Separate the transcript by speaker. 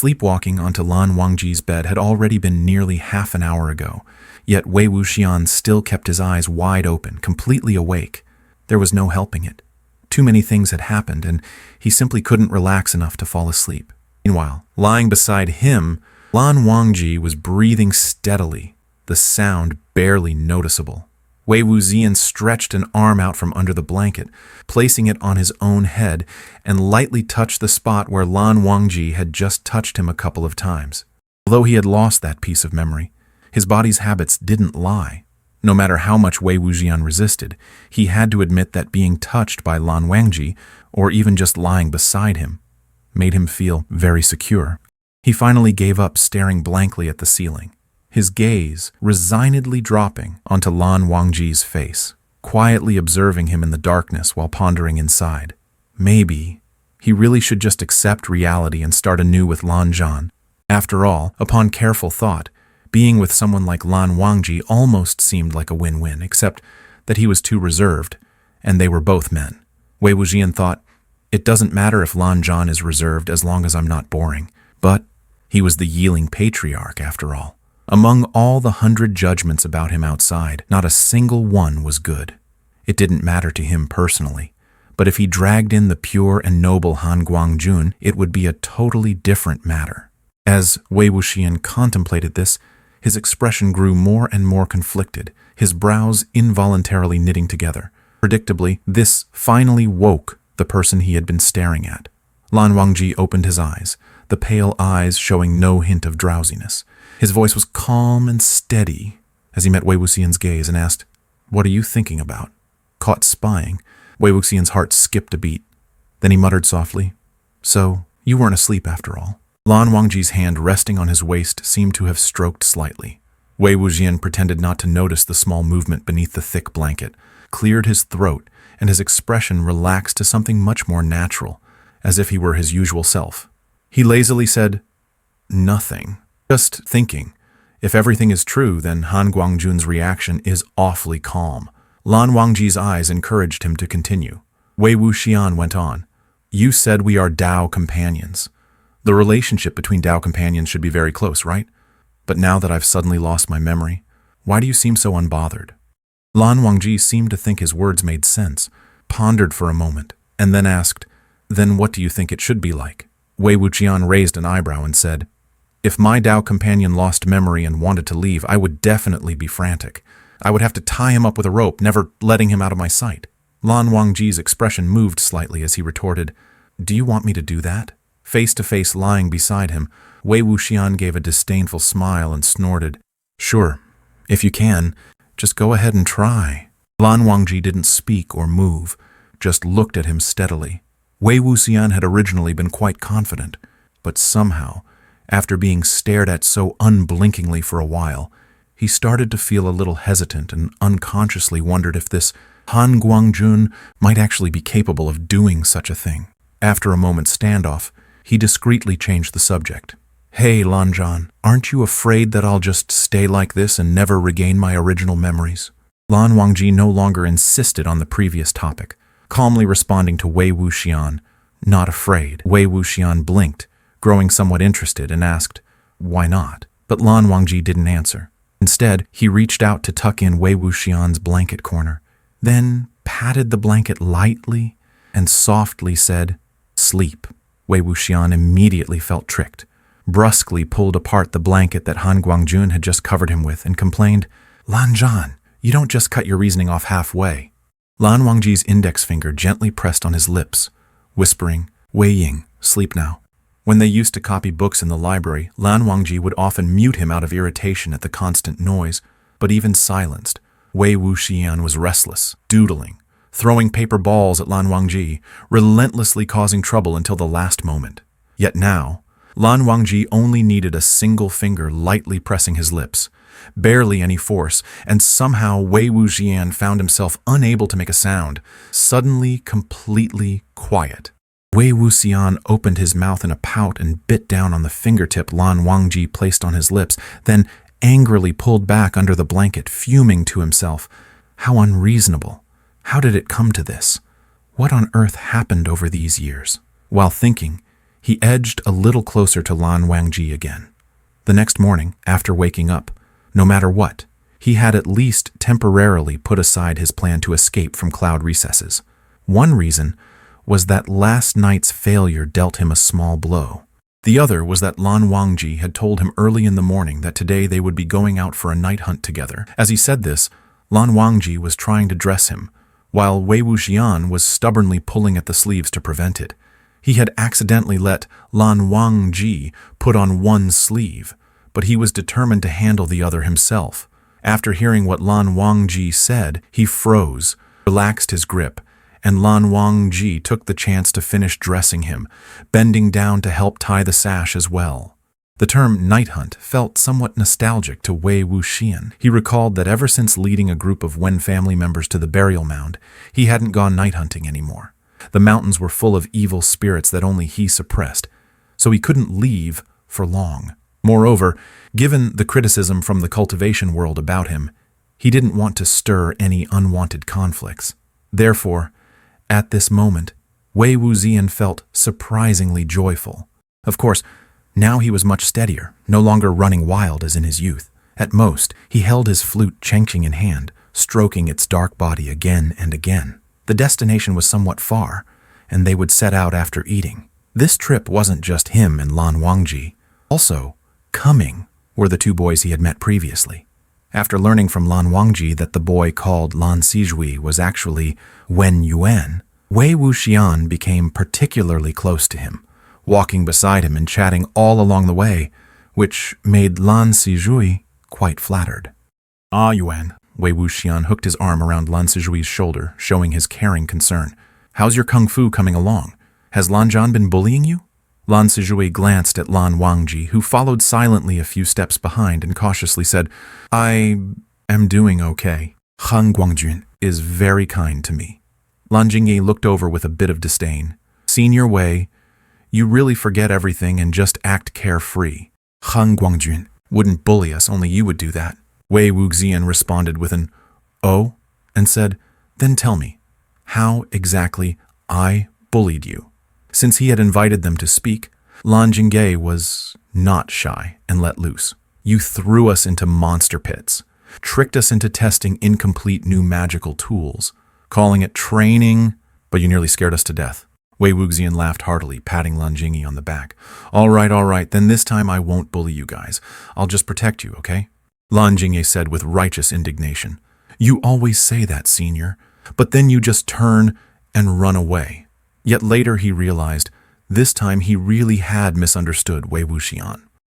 Speaker 1: Sleepwalking onto Lan Wangji's bed had already been nearly half an hour ago, yet Wei Wuxian still kept his eyes wide open, completely awake. There was no helping it. Too many things had happened, and he simply couldn't relax enough to fall asleep. Meanwhile, lying beside him, Lan Wangji was breathing steadily, the sound barely noticeable. Wei Wuxian stretched an arm out from under the blanket, placing it on his own head, and lightly touched the spot where Lan Wangji had just touched him a couple of times. Although he had lost that piece of memory, his body's habits didn't lie. No matter how much Wei Wuxian resisted, he had to admit that being touched by Lan Wangji, or even just lying beside him, made him feel very secure. He finally gave up staring blankly at the ceiling, his gaze resignedly dropping onto Lan Wangji's face, quietly observing him in the darkness while pondering inside. Maybe he really should just accept reality and start anew with Lan Zhan. After all, upon careful thought, being with someone like Lan Wangji almost seemed like a win-win, except that he was too reserved, and they were both men. Wei Wuxian thought, it doesn't matter if Lan Zhan is reserved as long as I'm not boring. But he was the Yiling Patriarch, after all. Among all the 100 judgments about him outside, not a single one was good. It didn't matter to him personally, but if he dragged in the pure and noble Han Guangjun, it would be a totally different matter. As Wei Wuxian contemplated this, his expression grew more and more conflicted, his brows involuntarily knitting together. Predictably, this finally woke the person he had been staring at. Lan Wangji opened his eyes, the pale eyes showing no hint of drowsiness. His voice was calm and steady as he met Wei Wuxian's gaze and asked, "What are you thinking about?" Caught spying, Wei Wuxian's heart skipped a beat. Then he muttered softly, "So, you weren't asleep after all." Lan Wangji's hand resting on his waist seemed to have stroked slightly. Wei Wuxian pretended not to notice the small movement beneath the thick blanket, cleared his throat, and his expression relaxed to something much more natural, as if he were his usual self. He lazily said, "Nothing. Just thinking. If everything is true, then Han Guangjun's reaction is awfully calm." Lan Wangji's eyes encouraged him to continue. Wei Wuxian went on, "You said we are Dao companions. The relationship between Dao companions should be very close, right? But now that I've suddenly lost my memory, why do you seem so unbothered?" Lan Wangji seemed to think his words made sense, pondered for a moment, and then asked, "Then what do you think it should be like?" Wei Wuxian raised an eyebrow and said, "If my Dao companion lost memory and wanted to leave, I would definitely be frantic. I would have to tie him up with a rope, never letting him out of my sight." Lan Wangji's expression moved slightly as he retorted, "Do you want me to do that?" Face to face lying beside him, Wei Wuxian gave a disdainful smile and snorted, "Sure, if you can, just go ahead and try." Lan Wangji didn't speak or move, just looked at him steadily. Wei Wuxian had originally been quite confident, but somehow, after being stared at so unblinkingly for a while, he started to feel a little hesitant and unconsciously wondered if this Han Guangjun might actually be capable of doing such a thing. After a moment's standoff, he discreetly changed the subject. "Hey, Lan Zhan, aren't you afraid that I'll just stay like this and never regain my original memories?" Lan Wangji no longer insisted on the previous topic, calmly responding to Wei Wuxian, "Not afraid." Wei Wuxian blinked, growing somewhat interested, and asked, "Why not?" But Lan Wangji didn't answer. Instead, he reached out to tuck in Wei Wuxian's blanket corner, then patted the blanket lightly and softly said, "Sleep." Wei Wuxian immediately felt tricked, brusquely pulled apart the blanket that Han Guangjun had just covered him with and complained, "Lan Zhan, you don't just cut your reasoning off halfway." Lan Wangji's index finger gently pressed on his lips, whispering, "Wei Ying, sleep now." When they used to copy books in the library, Lan Wangji would often mute him out of irritation at the constant noise, but even silenced, Wei Wuxian was restless, doodling, throwing paper balls at Lan Wangji, relentlessly causing trouble until the last moment. Yet now, Lan Wangji only needed a single finger lightly pressing his lips, barely any force, and somehow Wei Wuxian found himself unable to make a sound, suddenly completely quiet. Wei Wuxian opened his mouth in a pout and bit down on the fingertip Lan Wangji placed on his lips, then angrily pulled back under the blanket, fuming to himself. How unreasonable. How did it come to this? What on earth happened over these years? While thinking, He edged a little closer to Lan Wangji again. The next morning, after waking up, no matter what, he had at least temporarily put aside his plan to escape from cloud recesses. One reason was that last night's failure dealt him a small blow. The other was that Lan Wangji had told him early in the morning that today they would be going out for a night hunt together. As he said this, Lan Wangji was trying to dress him, while Wei Wuxian was stubbornly pulling at the sleeves to prevent it. He had accidentally let Lan Wangji put on one sleeve, but he was determined to handle the other himself. After hearing what Lan Wangji said, he froze, relaxed his grip, and Lan Wangji took the chance to finish dressing him, bending down to help tie the sash as well. The term night hunt felt somewhat nostalgic to Wei Wuxian. He recalled that ever since leading a group of Wen family members to the burial mound, he hadn't gone night hunting anymore. The mountains were full of evil spirits that only he suppressed, so he couldn't leave for long. Moreover, given the criticism from the cultivation world about him, he didn't want to stir any unwanted conflicts. Therefore, at this moment, Wei Wuxian felt surprisingly joyful. Of course, now he was much steadier, no longer running wild as in his youth. At most, he held his flute Chengqing in hand, stroking its dark body again and again. The destination was somewhat far, and they would set out after eating. This trip wasn't just him and Lan Wangji. Also, coming were the two boys he had met previously. After learning from Lan Wangji that the boy called Lan Sijui was actually Wen Yuan, Wei Wuxian became particularly close to him, walking beside him and chatting all along the way, which made Lan Sijui quite flattered. "Ah, Yuan," Wei Wuxian hooked his arm around Lan Sijui's shoulder, showing his caring concern. "How's your kung fu coming along? Has Lan Zhan been bullying you?" Lan Sijui glanced at Lan Wangji, who followed silently a few steps behind and cautiously said, "I am doing okay. Han Guangjun is very kind to me." Lan Jingyi looked over with a bit of disdain. "Senior Wei, you really forget everything and just act carefree. Han Guangjun wouldn't bully us, only you would do that." Wei Wuxian responded with an "oh," and said, "Then tell me, how exactly I bullied you?" Since he had invited them to speak, Lan Jingyi was not shy and let loose. "You threw us into monster pits, tricked us into testing incomplete new magical tools, calling it training, but you nearly scared us to death." Wei Wuxian laughed heartily, patting Lan Jingyi on the back. All right, then this time I won't bully you guys. I'll just protect you, okay?" Lan Jingyi said with righteous indignation. "You always say that, senior, but then you just turn and run away." Yet later he realized this time he really had misunderstood Wei Wuxian.